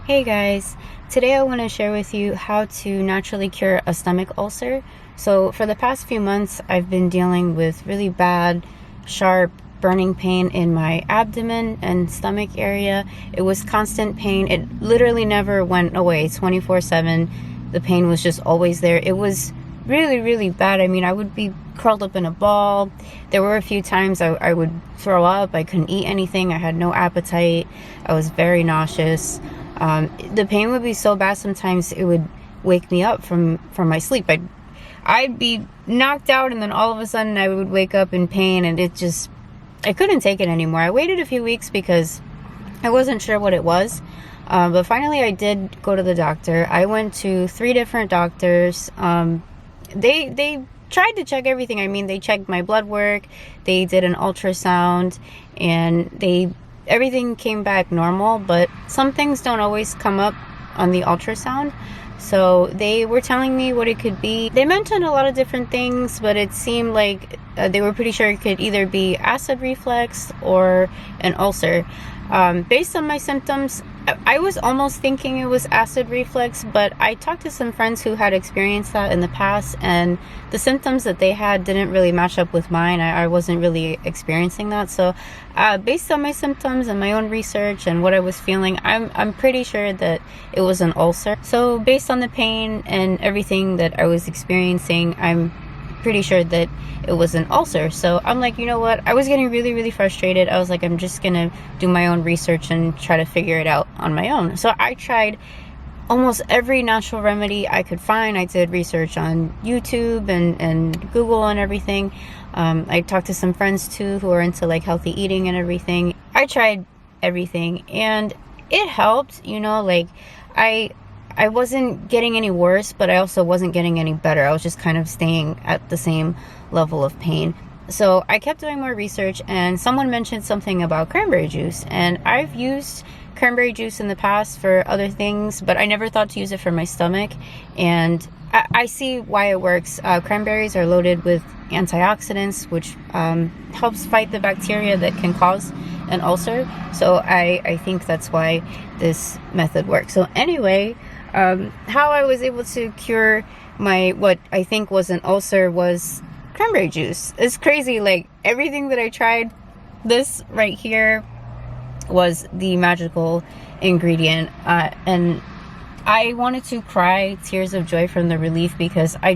Hey guys, today I want to share with you how to naturally cure a stomach ulcer. So for the past few months, I've been dealing with really bad, sharp, burning pain in my abdomen and stomach area. It was constant pain. It literally never went away 24/7. The pain was just always there. It was really, really bad. I mean, I would be curled up in a ball. There were a few times I would throw up. I couldn't eat anything. I had no appetite. I was very nauseous. The pain would be so bad sometimes it would wake me up from my sleep. I'd be knocked out and then all of a sudden I would wake up in pain, and I couldn't take it anymore. I waited a few weeks because I wasn't sure what it was. But finally I did go to the doctor. I went to 3 different doctors. They tried to check everything. I mean, they checked my blood work, they did an ultrasound, and everything came back normal, but some things don't always come up on the ultrasound. So they were telling me what it could be. They mentioned a lot of different things, but it seemed like they were pretty sure it could either be acid reflux or an ulcer. Based on my symptoms, I was almost thinking it was acid reflux, but I talked to some friends who had experienced that in the past, and the symptoms that they had didn't really match up with mine. I wasn't really experiencing that. So based on my symptoms and my own research and what I was feeling, I'm pretty sure that it was an ulcer. So based on the pain and everything that I was experiencing, I'm pretty sure that it was an ulcer. So I'm like, you know what? I was getting really, really frustrated. I was like, I'm just gonna do my own research and try to figure it out on my own. So I tried almost every natural remedy I could find. I did research on YouTube and Google and everything. I talked to some friends too who are into like healthy eating and everything. I tried everything and it helped, like I wasn't getting any worse, but I also wasn't getting any better. I was just kind of staying at the same level of pain. So I kept doing more research, and someone mentioned something about cranberry juice. And I've used cranberry juice in the past for other things, but I never thought to use it for my stomach. And I see why it works. Cranberries are loaded with antioxidants, which helps fight the bacteria that can cause an ulcer. So I think that's why this method works. So anyway, how I was able to cure what I think was an ulcer was cranberry juice. It's crazy. Like everything that I tried, this right here was the magical ingredient. And I wanted to cry tears of joy from the relief because I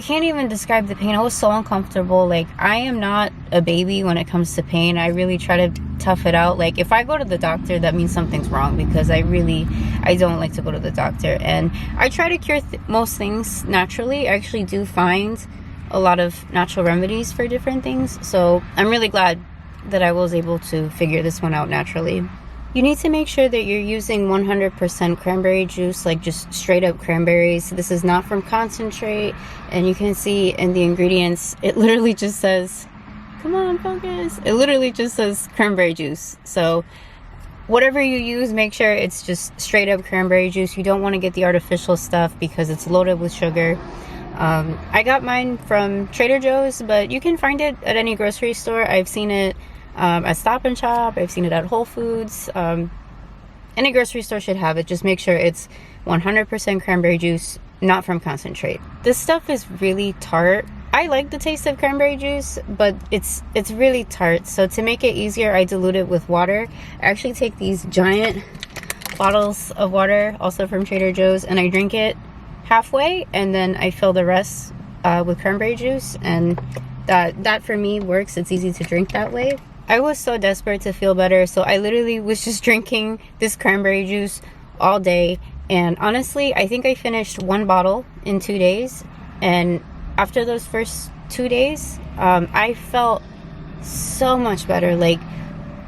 can't even describe the pain. I was so uncomfortable. Like, I am not a baby when it comes to pain. I really try to tough it out. Like, if I go to the doctor, that means something's wrong, because I don't like to go to the doctor. And I try to cure most things naturally. I actually do find a lot of natural remedies for different things. So I'm really glad that I was able to figure this one out naturally. You need to make sure that you're using 100% cranberry juice, like just straight up cranberries. This is not from concentrate, and you can see in the ingredients, it literally just says, come on, focus. It literally just says cranberry juice. So whatever you use, make sure it's just straight up cranberry juice. You don't want to get the artificial stuff because it's loaded with sugar. I got mine from Trader Joe's, but you can find it at any grocery store. I've seen it at Stop and Shop. I've seen it at Whole Foods. Any grocery store should have it. Just make sure it's 100% cranberry juice, not from concentrate. This stuff is really tart. I like the taste of cranberry juice, but it's really tart. So to make it easier, I dilute it with water. I actually take these giant bottles of water, also from Trader Joe's, and I drink it halfway, and then I fill the rest with cranberry juice, and that for me works. It's easy to drink that way. I was so desperate to feel better, so I literally was just drinking this cranberry juice all day, and honestly, I think I finished 1 bottle in 2 days, and after those first 2 days, I felt so much better, like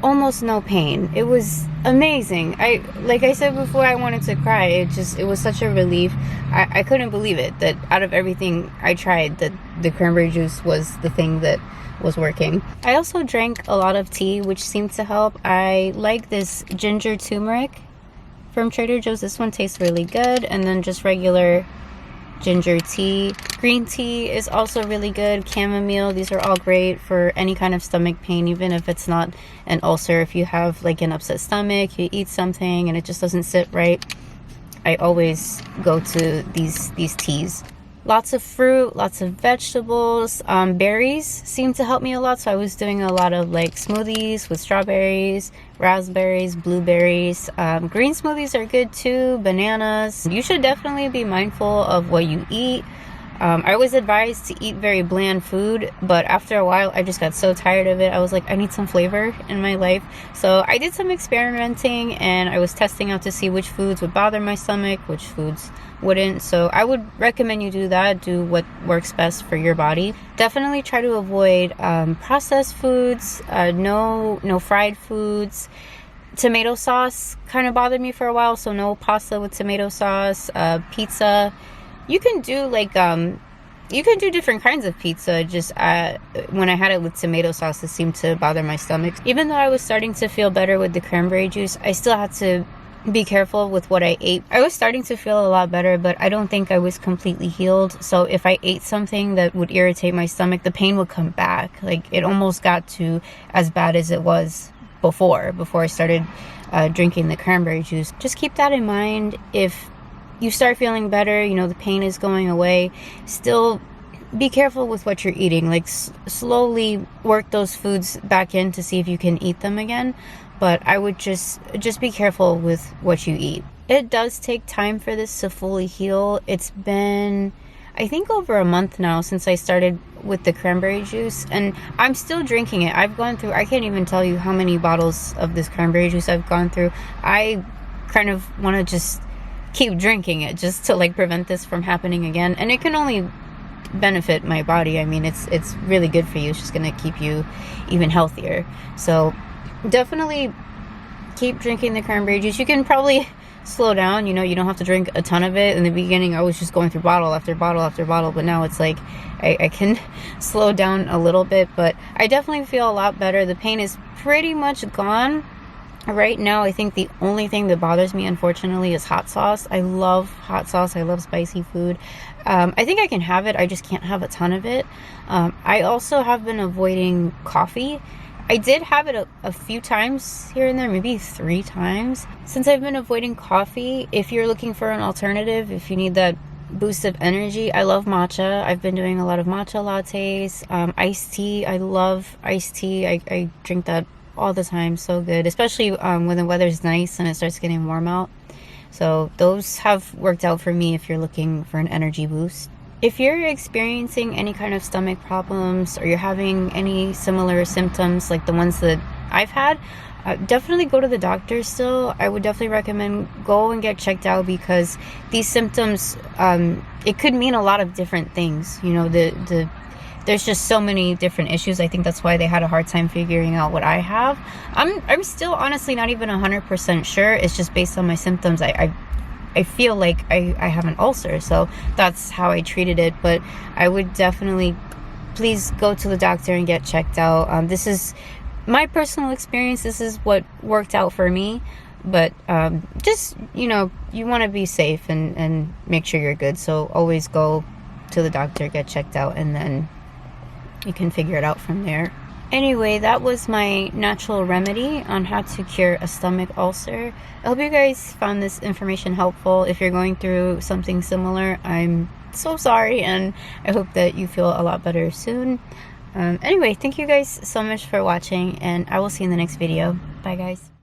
almost no pain. It was amazing. Like I said before, I wanted to cry. It was such a relief. I couldn't believe it, that out of everything I tried, that the cranberry juice was the thing that was working. I also drank a lot of tea, which seemed to help. I like this ginger turmeric from Trader Joe's. This one tastes really good. And then just regular ginger tea. Green tea is also really good. Chamomile, these are all great for any kind of stomach pain, even if it's not an ulcer. If you have like an upset stomach, you eat something and it just doesn't sit right, I always go to these teas. Lots of fruit, lots of vegetables. Berries seem to help me a lot, so I was doing a lot of like smoothies with strawberries, raspberries, blueberries. Green smoothies are good too. Bananas. You should definitely be mindful of what you eat. I was advised to eat very bland food, but after a while I just got so tired of it. I was like, I need some flavor in my life. So I did some experimenting and I was testing out to see which foods would bother my stomach, which foods wouldn't. So I would recommend you do that. Do what works best for your body. Definitely try to avoid processed foods, no fried foods. Tomato sauce kind of bothered me for a while, so no pasta with tomato sauce. Pizza, you can do like you can do different kinds of pizza. Just when I had it with tomato sauce, it seemed to bother my stomach. Even though I was starting to feel better with the cranberry juice, I still had to be careful with what I ate. I was starting to feel a lot better, but I don't think I was completely healed. So if I ate something that would irritate my stomach, the pain would come back. Like it almost got to as bad as it was before I started drinking the cranberry juice. Just keep that in mind. If you start feeling better, you know, the pain is going away, still be careful with what you're eating. Like slowly work those foods back in to see if you can eat them again. But I would just be careful with what you eat. It does take time for this to fully heal. It's been, I think, over a month now since I started with the cranberry juice, and I'm still drinking it. I've gone through, I can't even tell you how many bottles of this cranberry juice I've gone through. I kind of want to just keep drinking it just to like prevent this from happening again, and it can only benefit my body. I mean, it's really good for you. It's just gonna keep you even healthier. So definitely keep drinking the cranberry juice. You can probably slow down, you know, you don't have to drink a ton of it. In the beginning I was just going through bottle after bottle after bottle, but now it's like I can slow down a little bit. But I definitely feel a lot better. The pain is pretty much gone. Right now, I think the only thing that bothers me, unfortunately, is hot sauce. I love hot sauce. I love spicy food. I think I can have it. I just can't have a ton of it. I also have been avoiding coffee. I did have it a few times here and there, maybe 3 times. Since I've been avoiding coffee, if you're looking for an alternative, if you need that boost of energy, I love matcha. I've been doing a lot of matcha lattes. Iced tea. I love iced tea. I drink that all the time. So good, especially when the weather's nice and it starts getting warm out. So those have worked out for me if you're looking for an energy boost. If you're experiencing any kind of stomach problems or you're having any similar symptoms like the ones that I've had, definitely go to the doctor still. I would definitely recommend go and get checked out, because these symptoms, it could mean a lot of different things. You know, there's just so many different issues. I think that's why they had a hard time figuring out what I have. I'm still honestly not even 100% sure. It's just based on my symptoms. I feel like I have an ulcer, so that's how I treated it. But I would definitely, please go to the doctor and get checked out. This is my personal experience. This is what worked out for me. But just, you know, you want to be safe and make sure you're good. So always go to the doctor, get checked out, and then you can figure it out from there. Anyway, that was my natural remedy on how to cure a stomach ulcer. I hope you guys found this information helpful. If you're going through something similar, I'm so sorry, and I hope that you feel a lot better soon. Anyway, thank you guys so much for watching, and I will see you in the next video. Bye, guys.